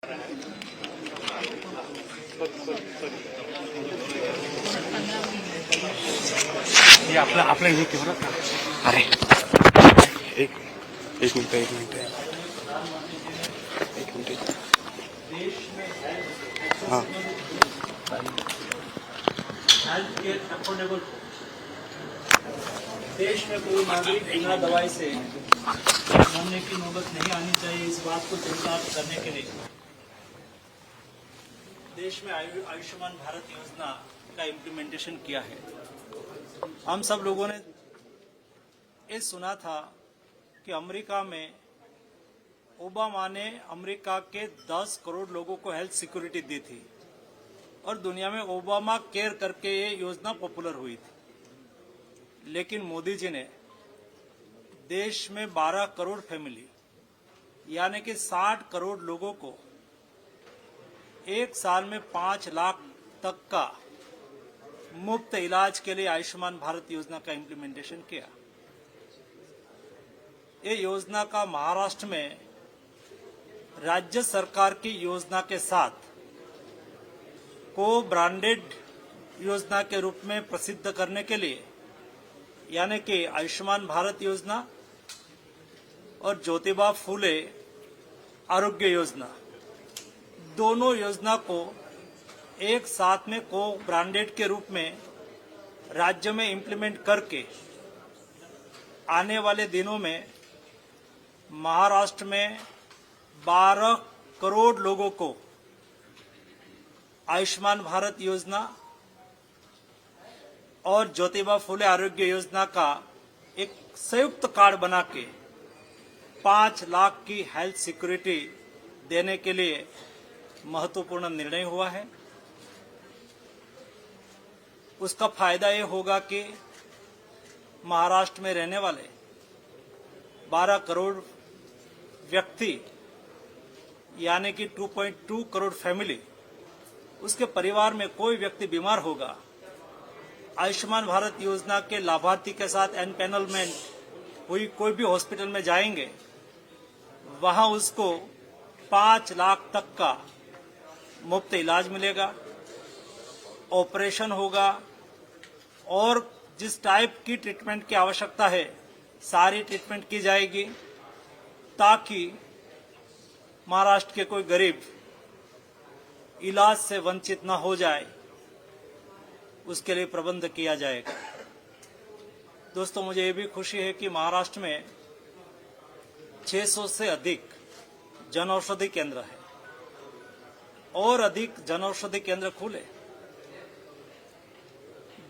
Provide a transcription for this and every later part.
हे आपलं हे केवढं का? अरे एक मिनिट हाँ देश में कोई नागरिक बिना दवाई से मरने की नौबत नहीं आनी चाहिए। इस बात को चरितार्थ करने के लिए देश में आयुष्मान भारत योजना का इम्प्लीमेंटेशन किया है। हम सब लोगों ने ये सुना था कि अमेरिका में ओबामा ने अमेरिका के 10 करोड़ लोगों को हेल्थ सिक्योरिटी दी थी और दुनिया में ओबामा केयर करके ये योजना पॉपुलर हुई थी। लेकिन मोदी जी ने देश में 12 करोड़ फैमिली यानी कि 60 करोड़ लोगों को एक साल में 5 लाख तक का मुफ्त इलाज के लिए आयुष्मान भारत योजना का इम्प्लीमेंटेशन किया। ये योजना का महाराष्ट्र में राज्य सरकार की योजना के साथ को ब्रांडेड योजना के रूप में प्रसिद्ध करने के लिए यानी कि आयुष्मान भारत योजना और ज्योतिबा फूले आरोग्य योजना, दोनों योजना को एक साथ में को ब्रांडेड के रूप में राज्य में इम्प्लीमेंट करके आने वाले दिनों में महाराष्ट्र में 12 करोड़ लोगों को आयुष्मान भारत योजना और ज्योतिबा फूले आरोग्य योजना का एक संयुक्त कार्ड बना के 5 लाख की हेल्थ सिक्योरिटी देने के लिए महत्वपूर्ण निर्णय हुआ है। उसका फायदा ये होगा कि महाराष्ट्र में रहने वाले 12 करोड़ व्यक्ति यानी कि 2.2 करोड़ फैमिली, उसके परिवार में कोई व्यक्ति बीमार होगा, आयुष्मान भारत योजना के लाभार्थी के साथ एनपैनलमेंट हुई कोई भी हॉस्पिटल में जाएंगे, वहां उसको 5 लाख तक का मुफ्त इलाज मिलेगा, ऑपरेशन होगा और जिस टाइप की ट्रीटमेंट की आवश्यकता है सारी ट्रीटमेंट की जाएगी ताकि महाराष्ट्र के कोई गरीब इलाज से वंचित न हो जाए, उसके लिए प्रबंध किया जाएगा। दोस्तों, मुझे ये भी खुशी है कि महाराष्ट्र में 600 से अधिक जनऔषधि केंद्र है और अधिक जनऔषधि केंद्र खुले।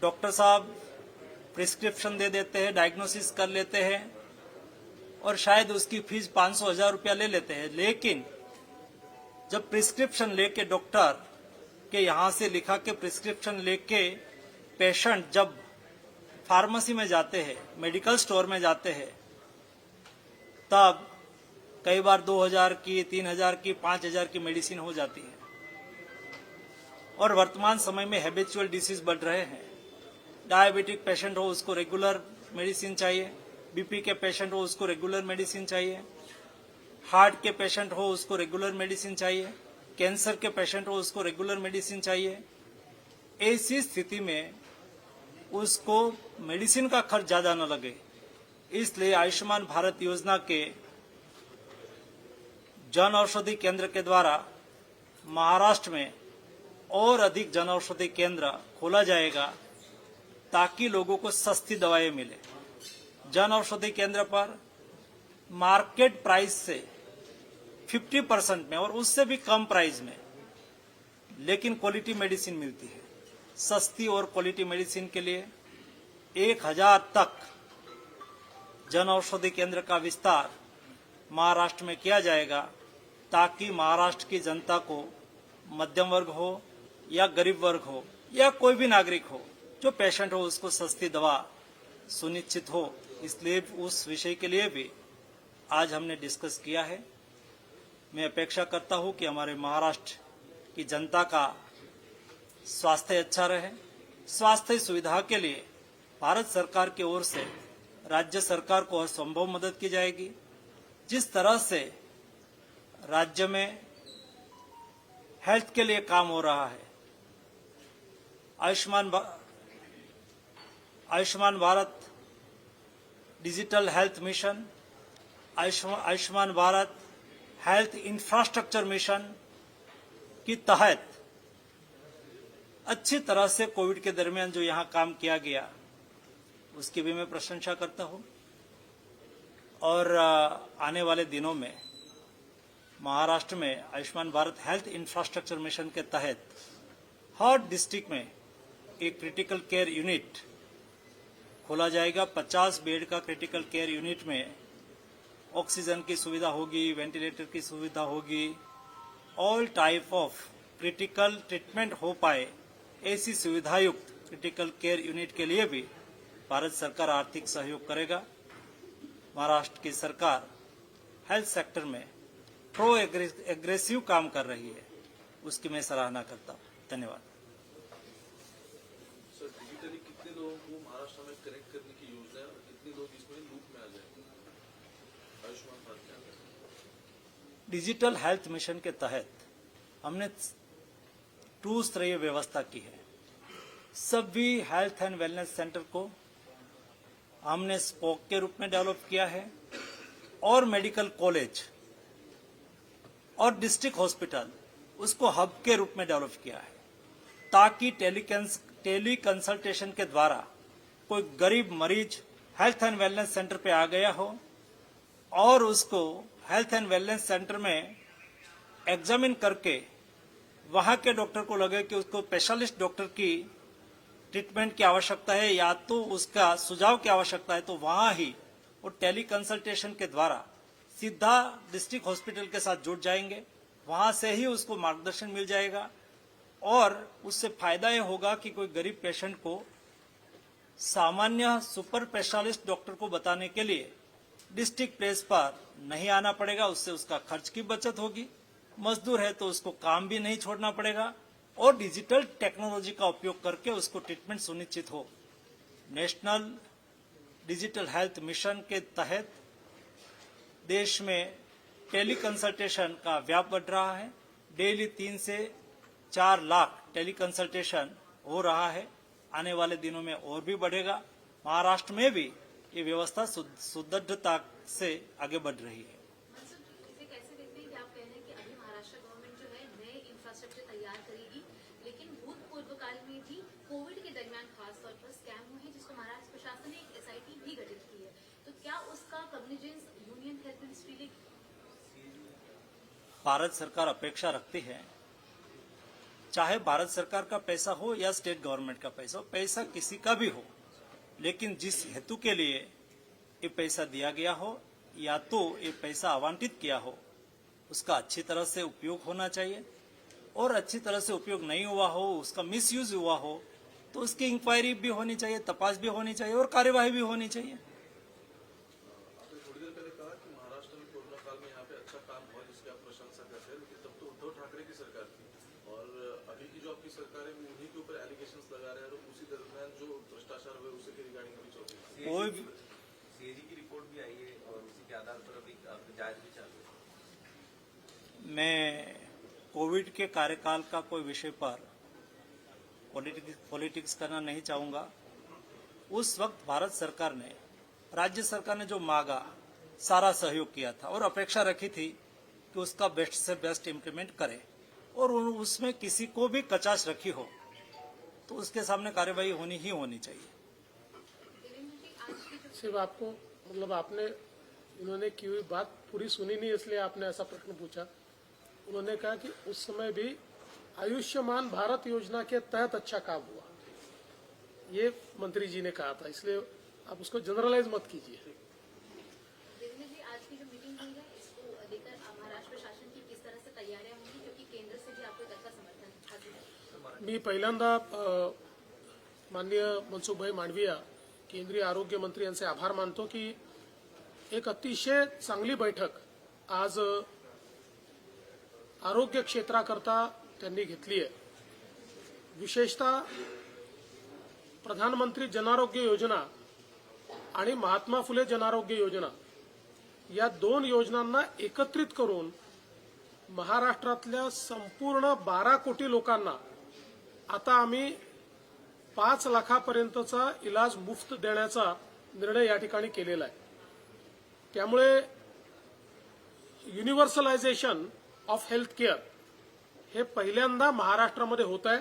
डॉक्टर साहब प्रिस्क्रिप्शन दे देते हैं, डायग्नोसिस कर लेते हैं और शायद उसकी फीस 500-1000 रुपया ले लेते हैं, लेकिन जब प्रिस्क्रिप्शन लेके डॉक्टर के यहां से लिखा के प्रिस्क्रिप्शन लेके पेशेंट जब फार्मेसी में जाते हैं, मेडिकल स्टोर में जाते हैं, तब कई बार 2000 की, 3000 की, 5000 की मेडिसिन हो जाती है। और वर्तमान समय में हैबिचुअल डिसीज बढ़ रहे हैं। डायबिटिक पेशेंट हो उसको रेगुलर मेडिसिन चाहिए, बीपी के पेशेंट हो उसको रेगुलर मेडिसिन चाहिए, हार्ट के पेशेंट हो उसको रेगुलर मेडिसिन चाहिए, कैंसर के पेशेंट हो उसको रेगुलर मेडिसिन चाहिए। ऐसी स्थिति में उसको मेडिसिन का खर्च ज्यादा न लगे, इसलिए आयुष्मान भारत योजना के जन औषधि केंद्र के द्वारा महाराष्ट्र में और अधिक जन औषधि केंद्र खोला जाएगा ताकि लोगों को सस्ती दवाएं मिले। जन औषधि केंद्र पर मार्केट प्राइस से 50% में और उससे भी कम प्राइस में लेकिन क्वालिटी मेडिसिन मिलती है। सस्ती और क्वालिटी मेडिसिन के लिए 1000 तक जन औषधि केंद्र का विस्तार महाराष्ट्र में किया जाएगा ताकि महाराष्ट्र की जनता को, मध्यम वर्ग हो या गरीब वर्ग हो या कोई भी नागरिक हो, जो पेशेंट हो, उसको सस्ती दवा सुनिश्चित हो। इसलिए उस विषय के लिए भी आज हमने डिस्कस किया है। मैं अपेक्षा करता हूं कि हमारे महाराष्ट्र की जनता का स्वास्थ्य अच्छा रहे। स्वास्थ्य सुविधा के लिए भारत सरकार की ओर से राज्य सरकार को हर संभव मदद की जाएगी। जिस तरह से राज्य में हेल्थ के लिए काम हो रहा है। Ayushman Bharat digital health mission, Ayushman Bharat health infrastructure mission के तहत अच्छी तरह से कोविड के दरमियान जो यहां काम किया गया उसकी भी मैं प्रशंसा करता हूं। और आने वाले दिनों में महाराष्ट्र में Ayushman Bharat health infrastructure mission के तहत हर डिस्ट्रिक्ट में एक क्रिटिकल केयर यूनिट खोला जाएगा। 50 बेड का क्रिटिकल केयर यूनिट में ऑक्सीजन की सुविधा होगी, वेंटिलेटर की सुविधा होगी, all type of critical treatment हो पाए ऐसी सुविधायुक्त क्रिटिकल केयर यूनिट के लिए भी भारत सरकार आर्थिक सहयोग करेगा। महाराष्ट्र की सरकार हेल्थ सेक्टर में प्रो एग्रेसिव काम कर रही है, उसकी मैं सराहना करता हूं। धन्यवाद। सर, डिजिटली कितने लोगों को महाराष्ट्र में कनेक्ट करने की योजना है और कितने लोग इसमें लूप में आ जाएंगे आयुष्मान भारत के अंदर? डिजिटल हेल्थ मिशन के तहत हमने 2 स्तरीय व्यवस्था की है। सभी हेल्थ एंड वेलनेस सेंटर को हमने स्पोक के रूप में डेवलप किया है और मेडिकल कॉलेज और डिस्ट्रिक्ट हॉस्पिटल उसको हब के रूप में डेवलप किया है, ताकि टेली कंसल्टेशन के द्वारा कोई गरीब मरीज हेल्थ एंड वेलनेस सेंटर पे आ गया हो और उसको हेल्थ एंड वेलनेस सेंटर में एग्जामिन करके वहां के डॉक्टर को लगे कि उसको स्पेशलिस्ट डॉक्टर की ट्रीटमेंट की आवश्यकता है या तो उसका सुझाव की आवश्यकता है, तो वहां ही वो टेली कंसल्टेशन के द्वारा सीधा डिस्ट्रिक्ट हॉस्पिटल के साथ जुड़ जाएंगे, वहां से ही उसको मार्गदर्शन मिल जाएगा। और उससे फायदा ये होगा कि कोई गरीब पेशेंट को सामान्य सुपर स्पेशलिस्ट डॉक्टर को बताने के लिए डिस्ट्रिक्ट प्लेस पर नहीं आना पड़ेगा, उससे उसका खर्च की बचत होगी। मजदूर है तो उसको काम भी नहीं छोड़ना पड़ेगा और डिजिटल टेक्नोलॉजी का उपयोग करके उसको ट्रीटमेंट सुनिश्चित हो। नेशनल डिजिटल हेल्थ मिशन के तहत देश में टेली कंसल्टेशन का व्याप बढ़ रहा है। डेली 3 से 4 लाख टेली कंसल्टेशन हो रहा है। आने वाले दिनों में और भी बढ़ेगा। महाराष्ट्र में भी ये व्यवस्था सुदृढ़ता से आगे बढ़ रही है। इसे कैसे देखते हैं कि आप कह रहे हैं कि अभी महाराष्ट्र गवर्नमेंट जो है नए इंफ्रास्ट्रक्चर तैयार करेगी, लेकिन भूतपूर्व काल में भी कोविड के दरमियान खासतौर पर स्कैम हुए हैं, जिसको महाराष्ट्र प्रशासन ने एक SIT भी गठित की है, तो क्या उसका कॉग्निजेंस यूनियन हेल्थ मिनिस्ट्री लेगी? भारत सरकार अपेक्षा रखती है, चाहे भारत सरकार का पैसा हो या स्टेट गवर्नमेंट का पैसा हो, पैसा किसी का भी हो, लेकिन जिस हेतु के लिए ये पैसा दिया गया हो या तो ये पैसा आवंटित किया हो, उसका अच्छी तरह से उपयोग होना चाहिए। और अच्छी तरह से उपयोग नहीं हुआ हो, उसका मिसयूज हुआ हो, तो उसकी इंक्वायरी भी होनी चाहिए, तपास भी होनी चाहिए और कार्यवाही भी होनी चाहिए। आपने थोड़ी देर पहले कहा कि महाराष्ट्र में कोरोना काल में यहाँ पे अच्छा काम हुआ, जिसकी आप प्रशंसा करते हैं, लेकिन तब तो उद्धव ठाकरे की सरकार थी और अभी की जो आपकी सरकार है वो उन्हीं के ऊपर एलिगेशंस लगा रहे हैं और उसी दरमियान जो भ्रष्टाचार हुए उसी के रिगार्डिंग अभी चल रही है। सीएजी की रिपोर्ट भी आई है और उसी के आधार पर अभी जांच भी चालू है। मैं कोविड के कार्यकाल का कोई विषय पर पॉलिटिक्स करना नहीं चाहूंगा। उस वक्त भारत सरकार ने, राज्य सरकार ने जो मांगा सारा सहयोग किया था और अपेक्षा रखी थी कि उसका बेस्ट से बेस्ट इम्प्लीमेंट करे और उसमें किसी को भी कचाश रखी हो तो उसके सामने कार्यवाही होनी ही होनी चाहिए। सिर्फ आपको मतलब आपने उन्होंने की हुई बात पूरी सुनी नहीं, इसलिए आपने ऐसा प्रश्न पूछा। उन्होंने कहा कि उस समय भी आयुष्मान भारत योजना के तहत अच्छा काम हुआ, ये मंत्री जी ने कहा था, इसलिए आप उसको जनरलाइज मत कीजिए। देवेंद्र जी, आज की जो मीटिंग हुई है इसको लेकर महाराष्ट्र प्रशासन की किस तरह से तैयारियां होंगी, क्योंकि केंद्र से भी आपको एक अच्छा समर्थन हासिल है? मी पहिल्यांदा माननीय मनसुखभाई मांडविया केंद्रीय आरोग्य मंत्री यांचे आभार मानतो की एक अतिशय चांगली बैठक आज आरोग्य क्षेत्राकरता त्यांनी घेतली आहे। विशेषतः प्रधानमंत्री जनारोग्य योजना आणि महात्मा फुले जनारोग्य योजना या 2 योजनांना एकत्रित करून महाराष्ट्रातल्या संपूर्ण 12 कोटी लोकांना आता आम्ही 5 लाखापर्यंतचा इलाज मुफ्त देण्याचा निर्णय या ठिकाणी केलेला आहे. त्यामुळे युनिव्हर्सलायझेशन ऑफ हेल्थ केअर हे पहिल्यांदा महाराष्ट्रामध्ये होत आहे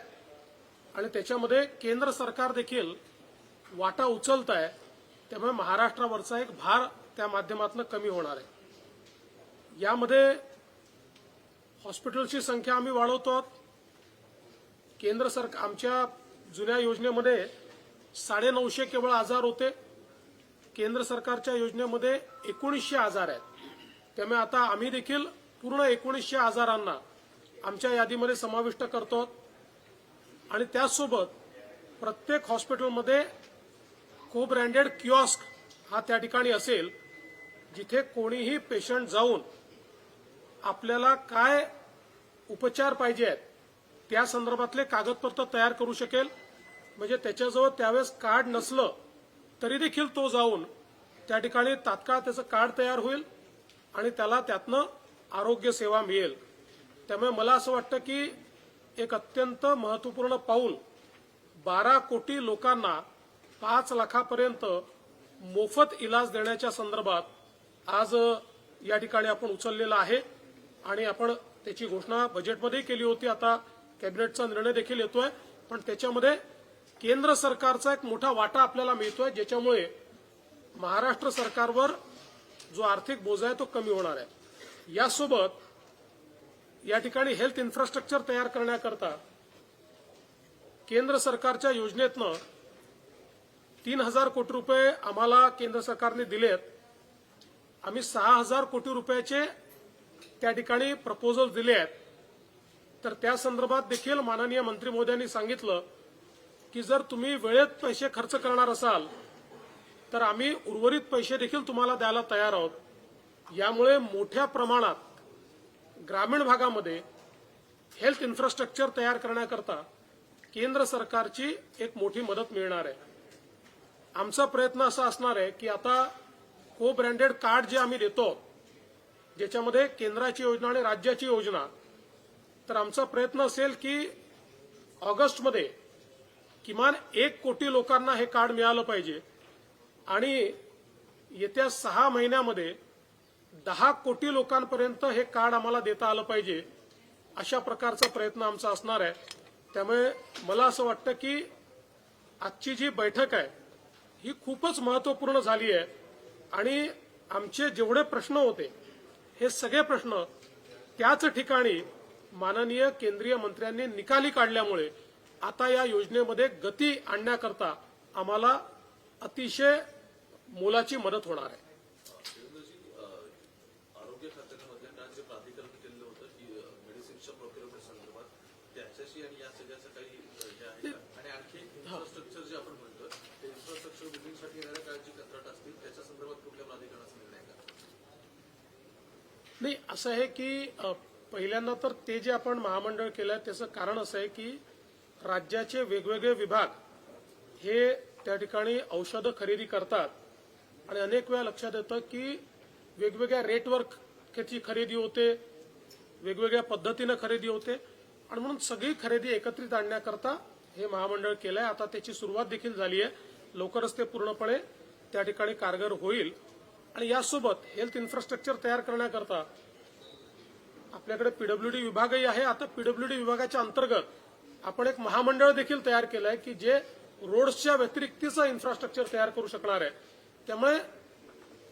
आणि त्याच्यामध्ये केंद्र सरकार देखील वाटा उचलत आहे. त्यामुळे महाराष्ट्रावरचा एक भार त्या माध्यमातून कमी होणार आहे. यामध्ये हॉस्पिटलची संख्या आम्ही वाढवतो. केंद्र सरकार आमच्या जुन्या योजनेमध्ये 950 केवळ आजार होते. केंद्र सरकारच्या योजनेमध्ये 1900 आजार आहेत. त्यामुळे आता आम्ही देखील पूर्ण 1900 आजारांना आमच्या यादीमध्ये समाविष्ट करतो आणि त्याचसोबत प्रत्येक हॉस्पिटलमध्ये को ब्रँडेड किऑस्क हा त्या ठिकाणी असेल, जिथे कोणीही पेशंट जाऊन आपल्याला काय उपचार पाहिजे आहेत त्या संदर्भातले कागदपत्र तयार करू शकेल. म्हणजे त्याच्याजवळ त्यावेळेस कार्ड नसलं तरी देखील तो जाऊन त्या ठिकाणी तात्काळ त्याचं कार्ड तयार होईल आणि त्याला त्यातनं आरोग्य सेवा मिळेल. त्यामुळे मला असं वाटतं की एक अत्यंत महत्वपूर्ण पाऊल 12 कोटी लोकांना 5 लाखापर्यंत मोफत इलाज देण्याच्या संदर्भात आज या ठिकाणी आपण उचललेला आहे आणि आपण त्याची घोषणा बजेटमध्ये केली होती. आता कॅबिनेटचा निर्णय देखील येतोय, पण त्याच्यामध्ये केंद्र सरकारचा एक मोठा वाटा आपल्याला मिळतोय, ज्याच्यामुळे महाराष्ट्र सरकारवर जो आर्थिक बोजा आहे तो कमी होणार आहे. यासोबत या ठिकाणी हेल्थ इन्फ्रास्ट्रक्चर तयार करण्याकरता केंद्र सरकारच्या योजनेतनं 3000 कोटी रुपये आम्हाला केंद्र सरकारने दिलेत. आम्ही 6000 कोटी रुपयाचे त्या ठिकाणी प्रपोजल दिले आहेत. तर त्या संदर्भात देखील माननीय मंत्री महोदयांनी सांगितलं की जर तुम्ही वेळेत पैसे खर्च करणार असाल तर आम्ही उर्वरित पैसे देखील तुम्हाला द्यायला तयार आहोत. यामुळे मोठ्या प्रमाणात ग्रामीण भागामध्ये हेल्थ इन्फ्रास्ट्रक्चर तयार करण्याकरता केंद्र सरकारची एक मोठी मदत मिळणार आहे. आमचा प्रयत्न असा असणार आहे की आता को ब्रँडेड कार्ड जे आम्ही देतो, ज्याच्यामध्ये केंद्राची योजना आणि राज्याची योजना, तर आमचा प्रयत्न असेल की ऑगस्टमध्ये किमान 1 कोटी लोकांना हे कार्ड मिळालं पाहिजे आणि येत्या 6 महिन्यामध्ये 10 कोटी लोकांपर्यंत हे कार्ड आम्हाला देता आलं पाहिजे. अशा प्रकारचा प्रयत्न आमचा असणार आहे. त्यामुळे मला असं वाटतं की आजची जी बैठक आहे ही खूपच महत्वपूर्ण झाली आहे आणि आमचे जेवढे प्रश्न होते हे सगळे प्रश्न त्याच ठिकाणी माननीय केंद्रीय मंत्र्यांनी निकाली काढल्यामुळे आता या योजनेमध्ये गती आणण्याकरता आम्हाला अतिशय मोलाची मदत होणार आहे. आरोग्य खात्याने मधल्या काळात जे प्राधिकरण केलेलं होतं की मेडिसिनच्या प्रोक्युरमेंट संदर्भात त्याच्याशी आणि या सगळ्याचं काही हे आहे का? आणि आणखी इन्फ्रास्ट्रक्चर जे आपण म्हणतो ते इन्फ्रास्ट्रक्चर बिल्डिंगसाठी येणाऱ्या काळात जी कंत्राट असतील त्याच्या संदर्भात कुठल्या प्राधिकरणाचा निर्णय आहे का? नाही, असं आहे की पहिल्यांदा तर ते जे आपण महामंडळ केलं त्याचं कारण असं आहे की राज्याचे वेगवेगळे विभाग हे त्या ठिकाणी औषधं खरेदी करतात आणि अनेक वेळा लक्षात येतं की वेगवेगळ्या रेटवर त्याची खरेदी होते, वेगवेगळ्या पद्धतीनं खरेदी होते आणि म्हणून सगळी खरेदी एकत्रित आणण्याकरता हे महामंडळ केलंय. आता त्याची सुरुवात देखील झाली आहे. लवकरच ते पूर्णपणे त्या ठिकाणी कारगर होईल. आणि यासोबत हेल्थ इन्फ्रास्ट्रक्चर तयार करण्याकरता आपल्याकडे पीडब्ल्यूडी विभागही आहे. आता पीडब्ल्यूडी विभागाच्या अंतर्गत आपण एक महामंडळ देखील तयार केलं आहे की जे रोड्सच्या व्यतिरिक्तचं इन्फ्रास्ट्रक्चर तयार करू शकणार आहे. त्यामुळे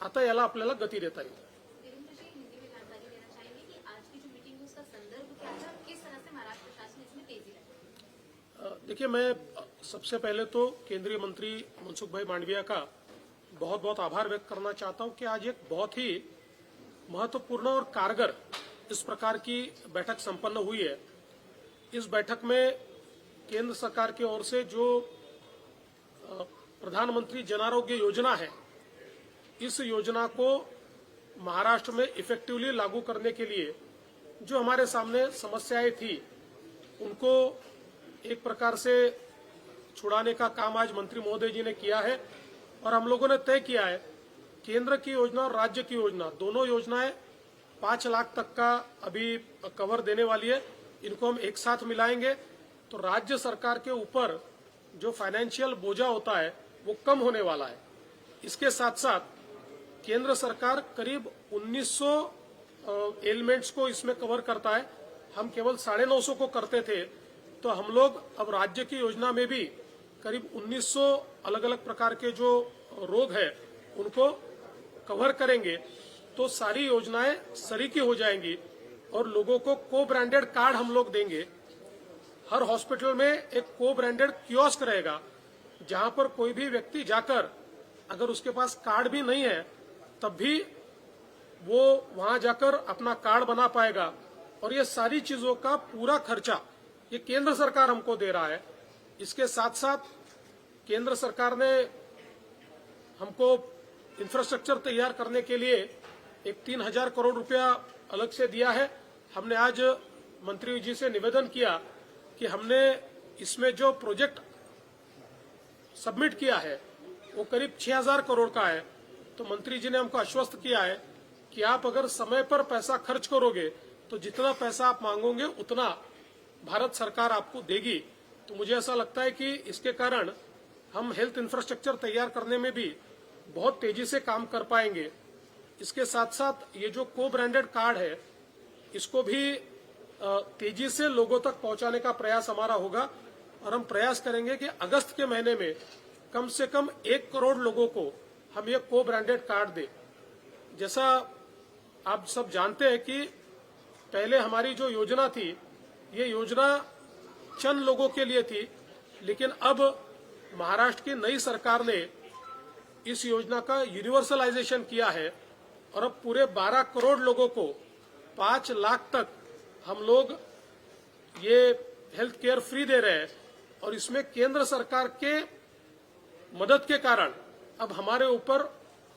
आता याला आपल्याला गती देता येईल. देवेंद्र जी, हिंदी में जानकारी देना चाहेंगे कि आज की जो मीटिंग है उसका संदर्भ क्या था, किस तरह से महाराष्ट्र शासन इसमें तेजी लाई? देखिए, मैं सबसे पहले तो केंद्रीय मंत्री मनसुख भाई मांडविया का बहुत बहुत आभार व्यक्त करना चाहता हूं कि आज एक बहुत ही महत्वपूर्ण और कारगर इस प्रकार की बैठक संपन्न हुई है. इस बैठक में केंद्र सरकार की ओर से जो प्रधानमंत्री जन आरोग्य योजना है, इस योजना को महाराष्ट्र में इफेक्टिवली लागू करने के लिए जो हमारे सामने समस्याएं थी उनको एक प्रकार से छुड़ाने का काम आज मंत्री महोदय जी ने किया है. और हम लोगों ने तय किया है केंद्र की योजना और राज्य की योजना दोनों योजनाएं 5 लाख तक का अभी कवर देने वाली है। इनको हम एक साथ मिलाएंगे तो राज्य सरकार के ऊपर जो फाइनेंशियल बोझा होता है वो कम होने वाला है। इसके साथ साथ केंद्र सरकार करीब 1900 एलिमेंट्स को इसमें कवर करता है। हम केवल 950 को करते थे, तो हम लोग अब राज्य की योजना में भी करीब 1900 अलग अलग प्रकार के जो रोग है उनको कवर करेंगे, तो सारी योजनाएं सरीकी हो जाएंगी और लोगों को को ब्रांडेड कार्ड हम लोग देंगे। हर हॉस्पिटल में एक को ब्रांडेड कियोस्क रहेगा, जहां पर कोई भी व्यक्ति जाकर अगर उसके पास कार्ड भी नहीं है तब भी वो वहां जाकर अपना कार्ड बना पाएगा। और ये सारी चीजों का पूरा खर्चा ये केंद्र सरकार हमको दे रहा है। इसके साथ साथ केंद्र सरकार ने हमको इंफ्रास्ट्रक्चर तैयार करने के लिए एक 3000 करोड़ रुपया अलग से दिया है। हमने आज मंत्री जी से निवेदन किया कि हमने इसमें जो प्रोजेक्ट सबमिट किया है वो करीब 6000 करोड़ का है। तो मंत्री जी ने हमको आश्वस्त किया है कि आप अगर समय पर पैसा खर्च करोगे तो जितना पैसा आप मांगोगे उतना भारत सरकार आपको देगी। तो मुझे ऐसा लगता है कि इसके कारण हम हेल्थ इंफ्रास्ट्रक्चर तैयार करने में भी बहुत तेजी से काम कर पाएंगे। इसके साथ साथ ये जो को ब्रांडेड कार्ड है इसको भी तेजी से लोगों तक पहुंचाने का प्रयास हमारा होगा और हम प्रयास करेंगे कि अगस्त के महीने में कम से कम 1 करोड़ लोगों को हम ये को ब्रांडेड कार्ड दें। जैसा आप सब जानते हैं कि पहले हमारी जो योजना थी ये योजना चंद लोगों के लिए थी, लेकिन अब महाराष्ट्र की नई सरकार ने इस योजना का यूनिवर्सलाइजेशन किया है और अब पूरे 12 करोड़ लोगों को 5 लाख तक हम लोग ये हेल्थ केयर फ्री दे रहे हैं। और इसमें केंद्र सरकार के मदद के कारण अब हमारे ऊपर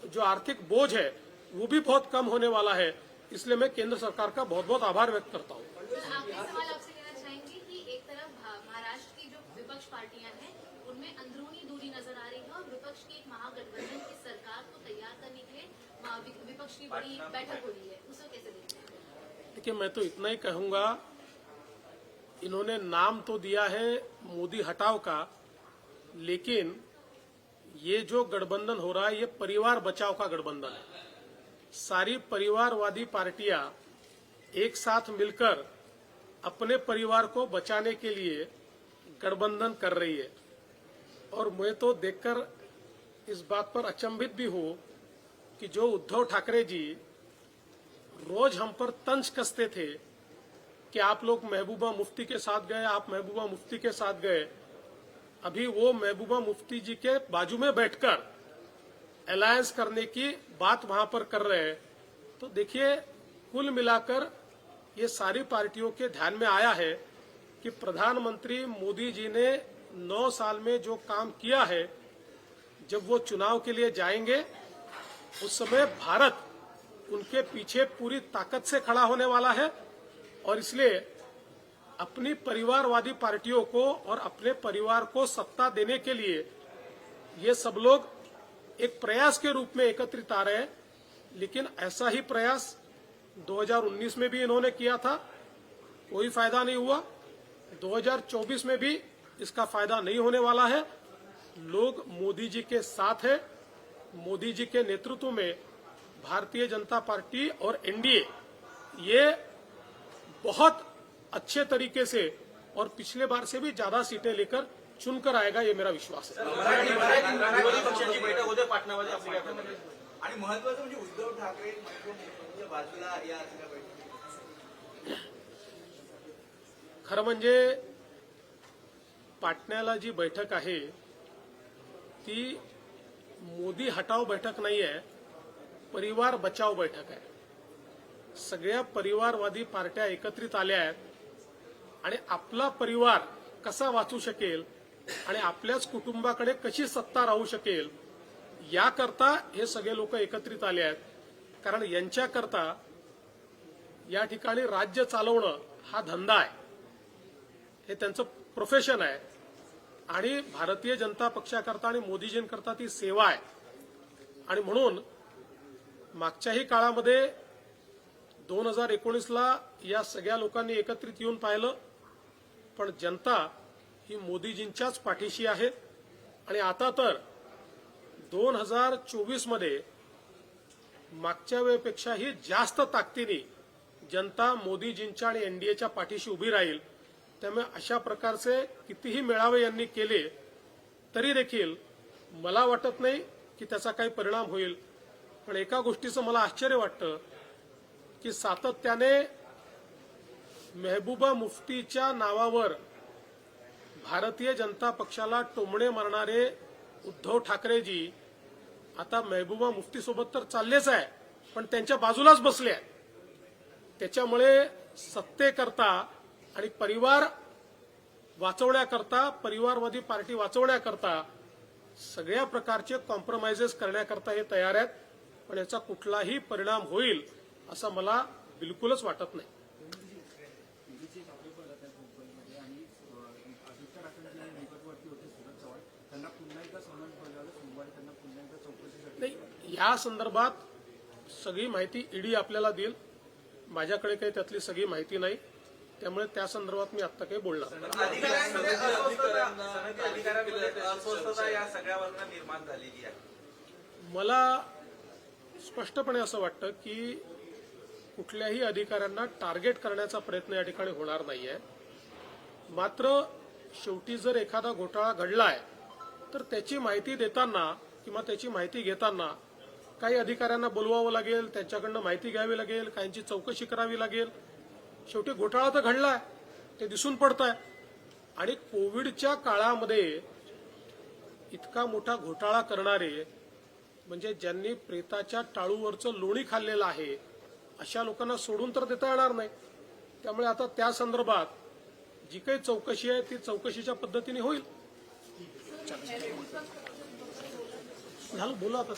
जो आर्थिक बोझ है वो भी बहुत कम होने वाला है। इसलिए मैं केंद्र सरकार का बहुत बहुत आभार व्यक्त करता हूँ। आखिरी सवाल आपसे कहना चाहेंगे कि एक तरफ महाराष्ट्र की जो विपक्ष पार्टियां हैं उनमें अंदरूनी दूरी नजर आ रही है और विपक्ष की एक महागठबंधन की सरकार को तैयार करने के लिए विपक्ष की बड़ी बैठक हो रही है, उसे कैसे देखते हैं? देखिए, मैं तो इतना ही कहूंगा, इन्होंने नाम तो दिया है मोदी हटाओ का, लेकिन ये जो गठबंधन हो रहा है ये परिवार बचाओ का गठबंधन है। सारी परिवारवादी पार्टियां एक साथ मिलकर अपने परिवार को बचाने के लिए गठबंधन कर रही है। और मैं तो देखकर इस बात पर अचंभित भी हूं कि जो उद्धव ठाकरे जी रोज हम पर तंज कसते थे कि आप लोग महबूबा मुफ्ती के साथ गए, आप महबूबा मुफ्ती के साथ गए, अभी वो महबूबा मुफ्ती जी के बाजू में बैठकर अलायंस करने की बात वहां पर कर रहे हैं। तो देखिए, कुल मिलाकर ये सारी पार्टियों के ध्यान में आया है कि प्रधानमंत्री मोदी जी ने 9 साल में जो काम किया है, जब वो चुनाव के लिए जाएंगे उस समय भारत उनके पीछे पूरी ताकत से खड़ा होने वाला है। और इसलिए अपनी परिवारवादी पार्टियों को और अपने परिवार को सत्ता देने के लिए ये सब लोग एक प्रयास के रूप में एकत्रित आ रहे हैं। लेकिन ऐसा ही प्रयास 2019 में भी इन्होंने किया था, कोई फायदा नहीं हुआ। 2024 में भी इसका फायदा नहीं होने वाला है। लोग मोदी जी के साथ है। मोदी जी के नेतृत्व में भारतीय जनता पार्टी और एनडीए ये बहुत अच्छे तरीके से और पिछले बार से भी ज्यादा सीटें लेकर चुनकर आएगा, ये मेरा विश्वास है। विरोधी पक्षांची बैठक होते पाटणामध्ये आपली आणि महत्वाचं म्हणजे उद्धव ठाकरे म्हणजे बाजूला या सगळ्या बैठकीत खरं म्हणजे पाटण्याला जी बैठक आहे ती मोदी हटाओ बैठक नाही आहे, परिवार बचाओ बैठक आहे। सगळ्या परिवारवादी पार्ट्या एकत्रित आल्या आहेत आणि आपला परिवार कसा वाचू शकेल आणि आपल्याच कुटुंबाकडे कशी सत्ता राहू शकेल याकरता हे सगळे लोक एकत्रित आले आहेत। कारण यांच्याकरता या ठिकाणी राज्य चालवणं हा धंदा आहे, हे त्यांचं प्रोफेशन आहे आणि भारतीय जनता पक्षाकरता आणि मोदीजींकरता ती सेवा आहे। आणि म्हणून मागच्याही काळामध्ये 2019ला या सगळ्या लोकांनी एकत्रित येऊन पाहिलं, पण जनता ही मोदीजींच्याच पाठीशी आहे. आणि आता तर 2024 मध्ये मागच्या वेळेपेक्षाही जास्त ताकदीने जनता मोदीजींच्या आणि एनडीएच्या पाठीशी उभी राहील. त्यामुळे अशा प्रकारचे कितीही मेळावे यांनी केले तरी देखील मला वाटत नाही की त्याचा काही परिणाम होईल. पण एका गोष्टीचं मला आश्चर्य वाटतं की सातत्याने मेहबूबा मुफ्तीच्या नावावर भारतीय जनता पक्षाला टोमणे मारणारे उद्धव ठाकरेजी आता मेहबूबा मुफ्तीसोबत तर चाललेच आहे, पण त्यांच्या बाजूलाच बसले आहे. त्याच्यामुळे सत्तेकरता आणि परिवार वाचवण्याकरता, परिवारवादी पार्टी वाचवण्याकरता सगळ्या प्रकारचे कॉम्प्रोमाइजेस करण्याकरता हे तयार आहेत. पण याचा कुठलाही परिणाम होईल असं मला बिलकुलच वाटत नाही. नाही, या संदर्भात सगळी माहिती ईडी आपल्याला देईल. माझ्याकडे काही त्यातली सगळी माहिती नाही, त्यामुळे त्या संदर्भात मी आता काही बोलणार नाही. अधिकाऱ्यांमध्ये अस्वस्थता या सगळ्यावरनं निर्माण झालेली आहे. मला स्पष्टपणे असं वाटतं की कुठल्याही अधिकाऱ्यांना टार्गेट करण्याचा प्रयत्न या ठिकाणी होणार नाहीये. मात्र शेवटी जर एखादा घोटाळा घडलाय तर त्याची माहिती देताना किंवा त्याची माहिती घेताना काही अधिकाऱ्यांना बोलवावं लागेल, त्यांच्याकडनं माहिती घ्यावी लागेल, काहींची चौकशी करावी लागेल. शेवटी घोटाळा तर घडलाय, ते दिसून पडतंय. आणि कोविडच्या काळामध्ये इतका मोठा घोटाळा करणारे म्हणजे ज्यांनी प्रेताच्या टाळूवरचं लोणी खाल्लेलं आहे अशा लोकांना सोडून तर देता येणार नाही. त्यामुळे आता त्या संदर्भात जी काही चौकशी आहे ती चौकशीच्या पद्धतीने होईल. झालं, बोला आता.